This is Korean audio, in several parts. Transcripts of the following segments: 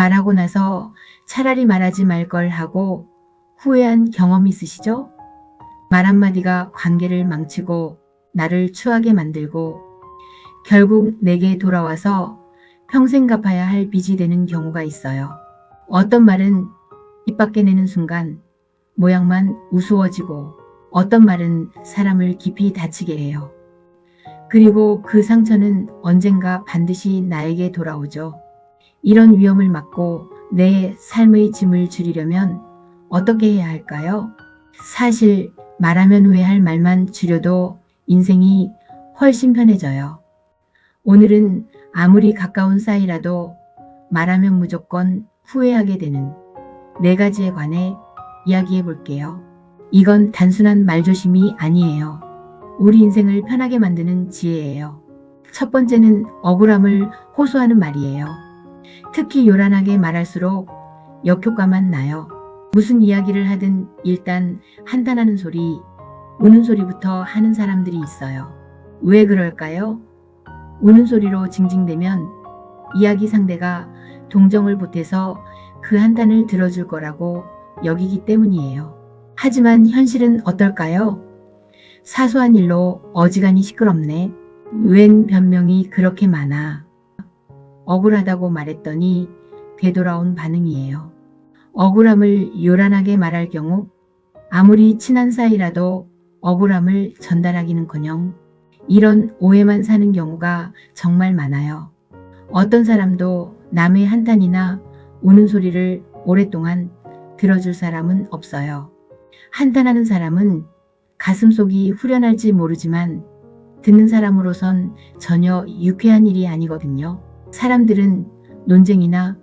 말하고 나서 차라리 말하지 말 걸 하고 후회한 경험 있으시죠? 말 한마디가 관계를 망치고 나를 추하게 만들고 결국 내게 돌아와서 평생 갚아야 할 빚이 되는 경우가 있어요. 어떤 말은 입 밖에 내는 순간 모양만 우스워지고 어떤 말은 사람을 깊이 다치게 해요. 그리고 그 상처는 언젠가 반드시 나에게 돌아오죠. 이런 위험을 막고 내 삶의 짐을 줄이려면 어떻게 해야 할까요? 사실 말하면 후회할 말만 줄여도 인생이 훨씬 편해져요. 오늘은 아무리 가까운 사이라도 말하면 무조건 후회하게 되는 4가지에 관해 이야기해 볼게요. 이건 단순한 말조심이 아니에요. 우리 인생을 편하게 만드는 지혜예요. 첫 번째는 억울함을 호소하는 말이에요. 특히 요란하게 말할수록 역효과만 나요. 무슨 이야기를 하든 일단 한탄하는 소리, 우는 소리부터 하는 사람들이 있어요. 왜 그럴까요? 우는 소리로 징징대면 이야기 상대가 동정을 보태서 그 한탄을 들어줄 거라고 여기기 때문이에요. 하지만 현실은 어떨까요? 사소한 일로 어지간히 시끄럽네. 웬 변명이 그렇게 많아. 억울하다고 말했더니 되돌아온 반응이에요. 억울함을 요란하게 말할 경우 아무리 친한 사이라도 억울함을 전달하기는커녕 이런 오해만 사는 경우가 정말 많아요. 어떤 사람도 남의 한탄이나 우는 소리를 오랫동안 들어줄 사람은 없어요. 한탄하는 사람은 가슴속이 후련할지 모르지만 듣는 사람으로선 전혀 유쾌한 일이 아니거든요. 사람들은 논쟁이나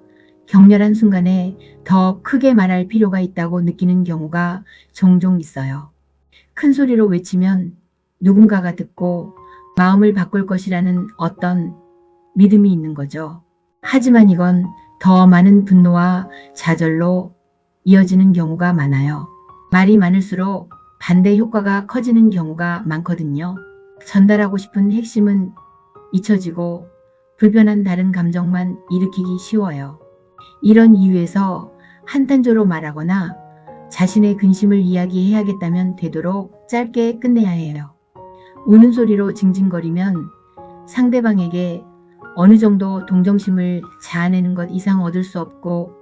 격렬한 순간에 더 크게 말할 필요가 있다고 느끼는 경우가 종종 있어요. 큰 소리로 외치면 누군가가 듣고 마음을 바꿀 것이라는 어떤 믿음이 있는 거죠. 하지만 이건 더 많은 분노와 좌절로 이어지는 경우가 많아요. 말이 많을수록 반대 효과가 커지는 경우가 많거든요. 전달하고 싶은 핵심은 잊혀지고 불편한 다른 감정만 일으키기 쉬워요. 이런 이유에서 한탄조로 말하거나 자신의 근심을 이야기해야겠다면 되도록 짧게 끝내야 해요. 우는 소리로 징징거리면 상대방에게 어느 정도 동정심을 자아내는 것 이상 얻을 수 없고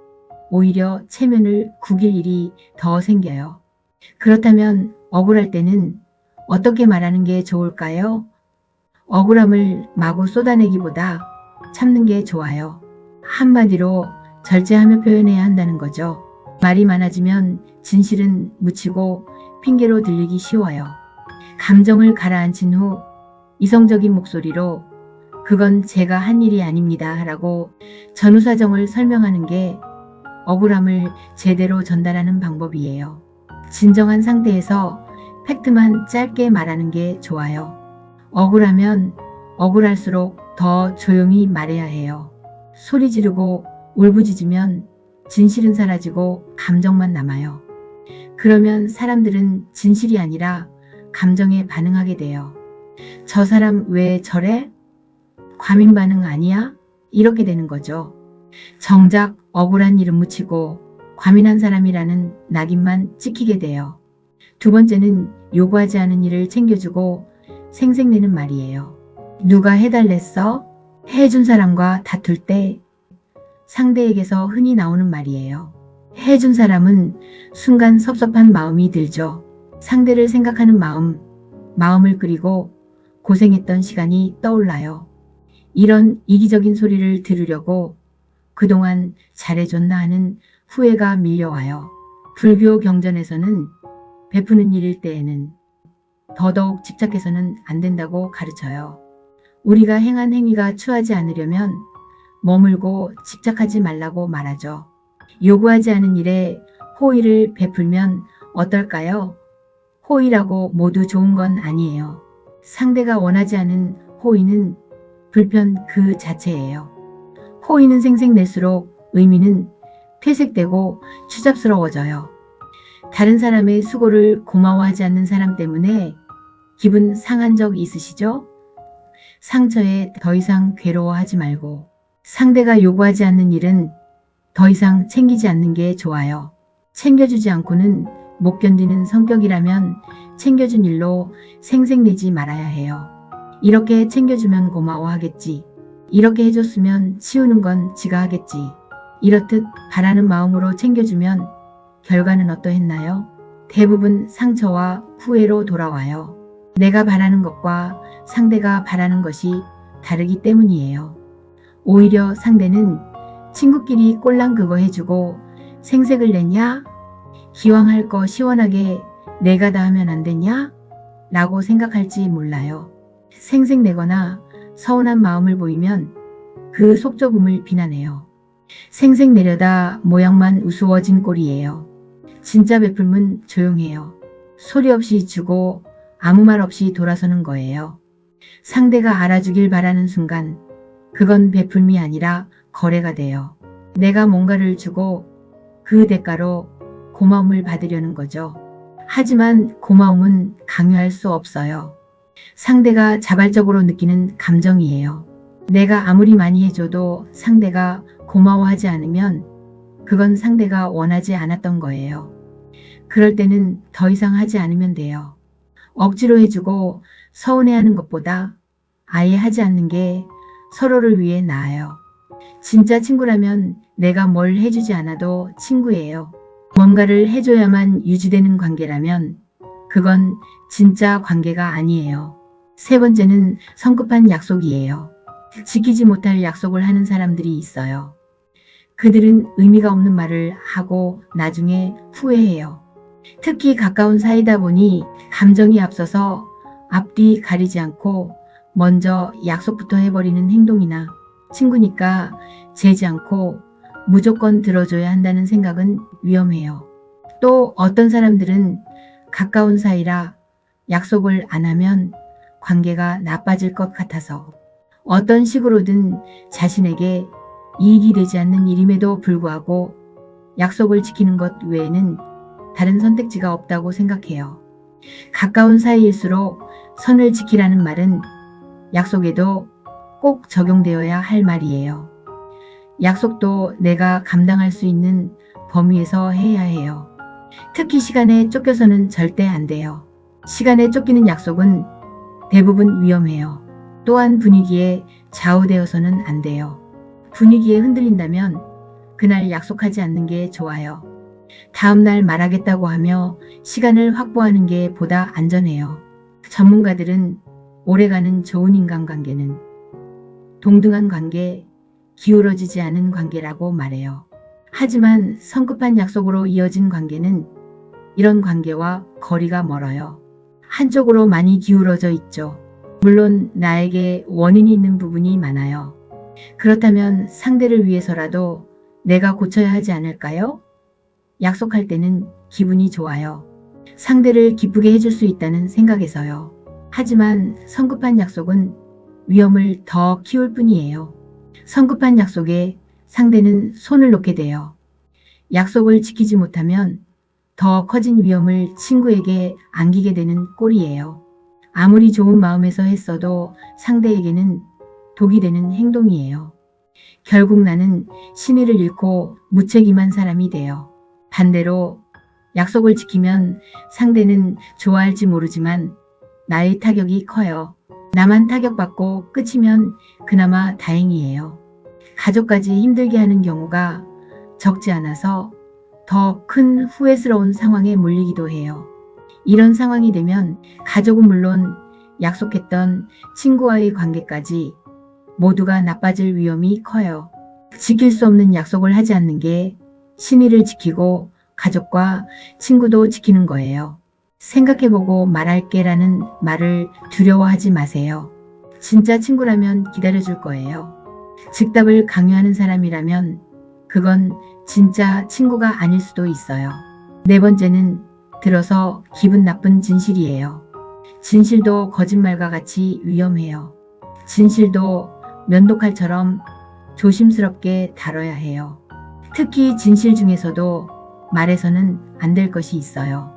오히려 체면을 구길 일이 더 생겨요. 그렇다면 억울할 때는 어떻게 말하는 게 좋을까요? 억울함을 마구 쏟아내기보다 참는 게 좋아요. 한마디로 절제하며 표현해야 한다는 거죠. 말이 많아지면 진실은 묻히고 핑계로 들리기 쉬워요. 감정을 가라앉힌 후 이성적인 목소리로 그건 제가 한 일이 아닙니다 라고 전후 사정을 설명하는 게 억울함을 제대로 전달하는 방법이에요. 진정한 상태에서 팩트만 짧게 말하는 게 좋아요. 억울하면 억울할수록 더 조용히 말해야 해요. 소리 지르고 울부짖으면 진실은 사라지고 감정만 남아요. 그러면 사람들은 진실이 아니라 감정에 반응하게 돼요. 저 사람 왜 저래? 과민 반응 아니야? 이렇게 되는 거죠. 정작 억울한 일은 묻히고 과민한 사람이라는 낙인만 찍히게 돼요. 두 번째는 요구하지 않은 일을 챙겨주고 생색내는 말이에요. 누가 해달랬어? 해준 사람과 다툴 때 상대에게서 흔히 나오는 말이에요. 해준 사람은 순간 섭섭한 마음이 들죠. 상대를 생각하는 마음을 끓이고 고생했던 시간이 떠올라요. 이런 이기적인 소리를 들으려고 그동안 잘해줬나 하는 후회가 밀려와요. 불교 경전에서는 베푸는 일일 때에는 더더욱 집착해서는 안 된다고 가르쳐요. 우리가 행한 행위가 추하지 않으려면 머물고 집착하지 말라고 말하죠. 요구하지 않은 일에 호의를 베풀면 어떨까요? 호의라고 모두 좋은 건 아니에요. 상대가 원하지 않은 호의는 불편 그 자체예요. 호의는 생색낼수록 의미는 퇴색되고 추잡스러워져요. 다른 사람의 수고를 고마워하지 않는 사람 때문에 기분 상한 적 있으시죠? 상처에 더 이상 괴로워하지 말고 상대가 요구하지 않는 일은 더 이상 챙기지 않는 게 좋아요. 챙겨주지 않고는 못 견디는 성격이라면 챙겨준 일로 생색내지 말아야 해요. 이렇게 챙겨주면 고마워하겠지. 이렇게 해줬으면 치우는 건 지가 하겠지. 이렇듯 바라는 마음으로 챙겨주면 결과는 어떠했나요? 대부분 상처와 후회로 돌아와요. 내가 바라는 것과 상대가 바라는 것이 다르기 때문이에요. 오히려 상대는 친구끼리 꼴랑 그거 해주고 생색을 냈냐? 기왕 할 거 시원하게 내가 다 하면 안 됐냐? 라고 생각할지 몰라요. 생색 내거나 서운한 마음을 보이면 그 속좁음을 비난해요. 생색 내려다 모양만 우스워진 꼴이에요. 진짜 베풀면 조용해요. 소리 없이 주고 아무 말 없이 돌아서는 거예요. 상대가 알아주길 바라는 순간 그건 베풀미 아니라 거래가 돼요. 내가 뭔가를 주고 그 대가로 고마움을 받으려는 거죠. 하지만 고마움은 강요할 수 없어요. 상대가 자발적으로 느끼는 감정이에요. 내가 아무리 많이 해줘도 상대가 고마워하지 않으면 그건 상대가 원하지 않았던 거예요. 그럴 때는 더 이상 하지 않으면 돼요. 억지로 해주고 서운해하는 것보다 아예 하지 않는 게 서로를 위해 나아요. 진짜 친구라면 내가 뭘 해주지 않아도 친구예요. 뭔가를 해줘야만 유지되는 관계라면 그건 진짜 관계가 아니에요. 세 번째는 성급한 약속이에요. 지키지 못할 약속을 하는 사람들이 있어요. 그들은 의미가 없는 말을 하고 나중에 후회해요. 특히 가까운 사이다 보니 감정이 앞서서 앞뒤 가리지 않고 먼저 약속부터 해버리는 행동이나 친구니까 재지 않고 무조건 들어줘야 한다는 생각은 위험해요. 또 어떤 사람들은 가까운 사이라 약속을 안 하면 관계가 나빠질 것 같아서 어떤 식으로든 자신에게 이익이 되지 않는 일임에도 불구하고 약속을 지키는 것 외에는 다른 선택지가 없다고 생각해요. 가까운 사이일수록 선을 지키라는 말은 약속에도 꼭 적용되어야 할 말이에요. 약속도 내가 감당할 수 있는 범위에서 해야 해요. 특히 시간에 쫓겨서는 절대 안 돼요. 시간에 쫓기는 약속은 대부분 위험해요. 또한 분위기에 좌우되어서는 안 돼요. 분위기에 흔들린다면 그날 약속하지 않는 게 좋아요. 다음날 말하겠다고 하며 시간을 확보하는 게 보다 안전해요. 전문가들은 오래가는 좋은 인간관계는 동등한 관계, 기울어지지 않은 관계라고 말해요. 하지만 성급한 약속으로 이어진 관계는 이런 관계와 거리가 멀어요. 한쪽으로 많이 기울어져 있죠. 물론 나에게 원인이 있는 부분이 많아요. 그렇다면 상대를 위해서라도 내가 고쳐야 하지 않을까요? 약속할 때는 기분이 좋아요. 상대를 기쁘게 해줄 수 있다는 생각에서요. 하지만 성급한 약속은 위험을 더 키울 뿐이에요. 성급한 약속에 상대는 손을 놓게 돼요. 약속을 지키지 못하면 더 커진 위험을 친구에게 안기게 되는 꼴이에요. 아무리 좋은 마음에서 했어도 상대에게는 독이 되는 행동이에요. 결국 나는 신의를 잃고 무책임한 사람이 돼요. 반대로 약속을 지키면 상대는 좋아할지 모르지만 나의 타격이 커요. 나만 타격받고 끝이면 그나마 다행이에요. 가족까지 힘들게 하는 경우가 적지 않아서 더 큰 후회스러운 상황에 몰리기도 해요. 이런 상황이 되면 가족은 물론 약속했던 친구와의 관계까지 모두가 나빠질 위험이 커요. 지킬 수 없는 약속을 하지 않는 게 신의를 지키고 가족과 친구도 지키는 거예요. 생각해보고 말할게라는 말을 두려워하지 마세요. 진짜 친구라면 기다려줄 거예요. 즉답을 강요하는 사람이라면 그건 진짜 친구가 아닐 수도 있어요. 네 번째는 들어서 기분 나쁜 진실이에요. 진실도 거짓말과 같이 위험해요. 진실도 면도칼처럼 조심스럽게 다뤄야 해요. 특히 진실 중에서도 말해서는 안 될 것이 있어요.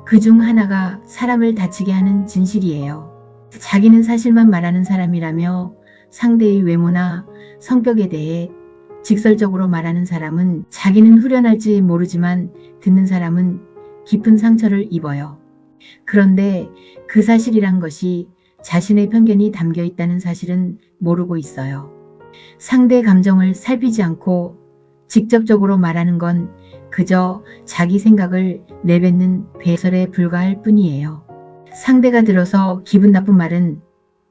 그 중 하나가 사람을 다치게 하는 진실이에요. 자기는 사실만 말하는 사람이라며 상대의 외모나 성격에 대해 직설적으로 말하는 사람은 자기는 후련할지 모르지만 듣는 사람은 깊은 상처를 입어요. 그런데 그 사실이란 것이 자신의 편견이 담겨 있다는 사실은 모르고 있어요. 상대 감정을 살피지 않고 직접적으로 말하는 건 그저 자기 생각을 내뱉는 배설에 불과할 뿐이에요. 상대가 들어서 기분 나쁜 말은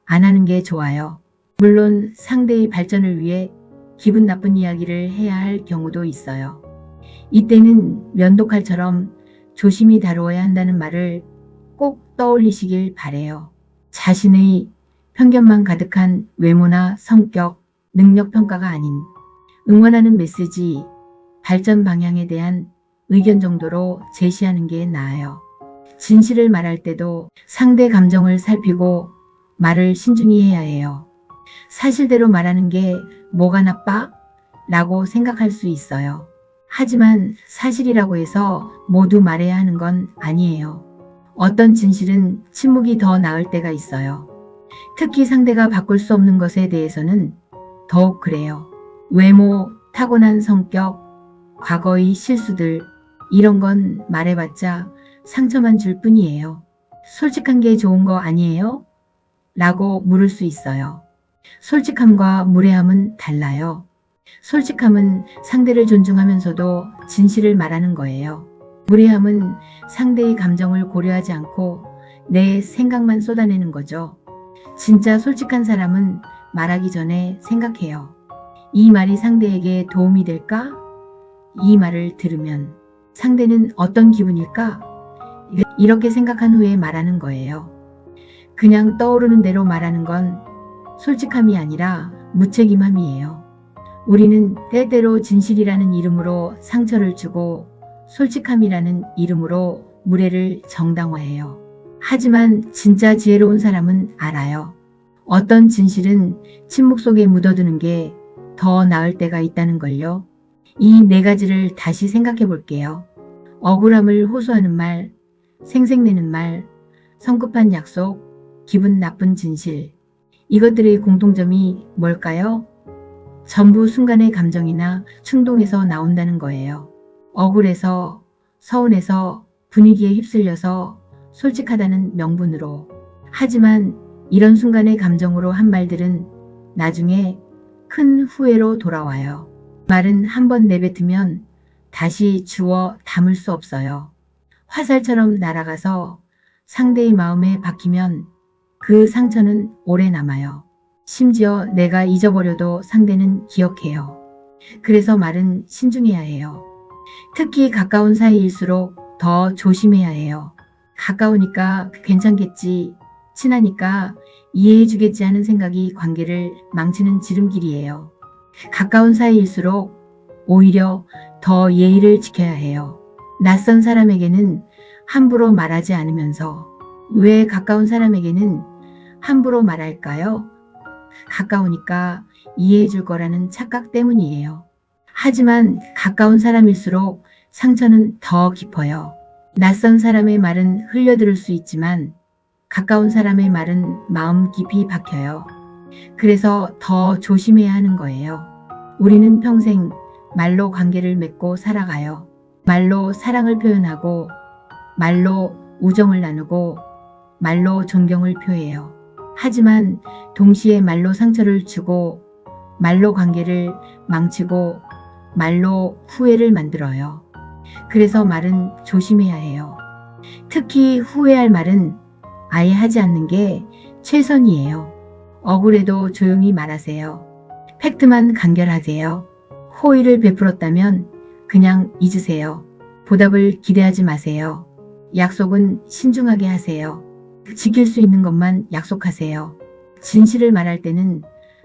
안 하는 게 좋아요. 물론 상대의 발전을 위해 기분 나쁜 이야기를 해야 할 경우도 있어요. 이때는 면도칼처럼 조심히 다루어야 한다는 말을 꼭 떠올리시길 바래요. 자신의 편견만 가득한 외모나 성격, 능력 평가가 아닌 응원하는 메시지, 발전 방향에 대한 의견 정도로 제시하는 게 나아요. 진실을 말할 때도 상대 감정을 살피고 말을 신중히 해야 해요. 사실대로 말하는 게 뭐가 나빠? 라고 생각할 수 있어요. 하지만 사실이라고 해서 모두 말해야 하는 건 아니에요. 어떤 진실은 침묵이 더 나을 때가 있어요. 특히 상대가 바꿀 수 없는 것에 대해서는 더욱 그래요. 외모, 타고난 성격, 과거의 실수들, 이런 건 말해봤자 상처만 줄 뿐이에요. 솔직한 게 좋은 거 아니에요? 라고 물을 수 있어요. 솔직함과 무례함은 달라요. 솔직함은 상대를 존중하면서도 진실을 말하는 거예요. 무례함은 상대의 감정을 고려하지 않고 내 생각만 쏟아내는 거죠. 진짜 솔직한 사람은 말하기 전에 생각해요. 이 말이 상대에게 도움이 될까? 이 말을 들으면 상대는 어떤 기분일까? 이렇게 생각한 후에 말하는 거예요. 그냥 떠오르는 대로 말하는 건 솔직함이 아니라 무책임함이에요. 우리는 때때로 진실이라는 이름으로 상처를 주고 솔직함이라는 이름으로 무례를 정당화해요. 하지만 진짜 지혜로운 사람은 알아요. 어떤 진실은 침묵 속에 묻어두는 게 더 나을 때가 있다는 걸요. 이 네 가지를 다시 생각해 볼게요. 억울함을 호소하는 말, 생색내는 말, 성급한 약속, 기분 나쁜 진실. 이것들의 공통점이 뭘까요? 전부 순간의 감정이나 충동에서 나온다는 거예요. 억울해서, 서운해서, 분위기에 휩쓸려서 솔직하다는 명분으로. 하지만 이런 순간의 감정으로 한 말들은 나중에 큰 후회로 돌아와요. 말은 한번 내뱉으면 다시 주워 담을 수 없어요. 화살처럼 날아가서 상대의 마음에 박히면 그 상처는 오래 남아요. 심지어 내가 잊어버려도 상대는 기억해요. 그래서 말은 신중해야 해요. 특히 가까운 사이일수록 더 조심해야 해요. 가까우니까 괜찮겠지, 친하니까 이해해주겠지 하는 생각이 관계를 망치는 지름길이에요. 가까운 사이일수록 오히려 더 예의를 지켜야 해요. 낯선 사람에게는 함부로 말하지 않으면서 왜 가까운 사람에게는 함부로 말할까요? 가까우니까 이해해 줄 거라는 착각 때문이에요. 하지만 가까운 사람일수록 상처는 더 깊어요. 낯선 사람의 말은 흘려들을 수 있지만 가까운 사람의 말은 마음 깊이 박혀요. 그래서 더 조심해야 하는 거예요. 우리는 평생 말로 관계를 맺고 살아가요. 말로 사랑을 표현하고, 말로 우정을 나누고, 말로 존경을 표해요. 하지만 동시에 말로 상처를 주고, 말로 관계를 망치고, 말로 후회를 만들어요. 그래서 말은 조심해야 해요. 특히 후회할 말은 아예 하지 않는 게 최선이에요. 억울해도 조용히 말하세요. 팩트만 간결하세요. 호의를 베풀었다면 그냥 잊으세요. 보답을 기대하지 마세요. 약속은 신중하게 하세요. 지킬 수 있는 것만 약속하세요. 진실을 말할 때는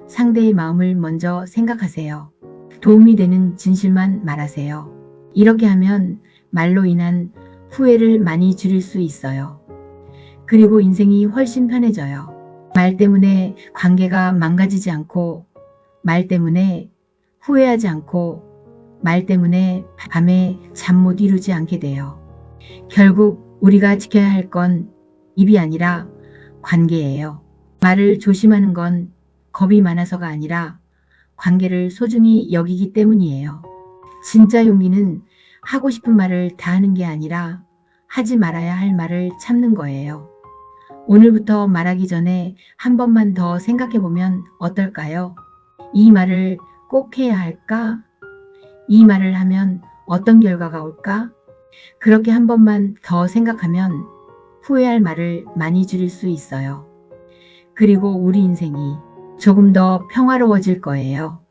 상대의 마음을 먼저 생각하세요. 도움이 되는 진실만 말하세요. 이렇게 하면 말로 인한 후회를 많이 줄일 수 있어요. 그리고 인생이 훨씬 편해져요. 말 때문에 관계가 망가지지 않고, 말 때문에 후회하지 않고, 말 때문에 밤에 잠 못 이루지 않게 돼요. 결국 우리가 지켜야 할 건 입이 아니라 관계예요. 말을 조심하는 건 겁이 많아서가 아니라 관계를 소중히 여기기 때문이에요. 진짜 용기는 하고 싶은 말을 다 하는 게 아니라 하지 말아야 할 말을 참는 거예요. 오늘부터 말하기 전에 한 번만 더 생각해 보면 어떨까요? 이 말을 꼭 해야 할까? 이 말을 하면 어떤 결과가 올까? 그렇게 한 번만 더 생각하면 후회할 말을 많이 줄일 수 있어요. 그리고 우리 인생이 조금 더 평화로워질 거예요.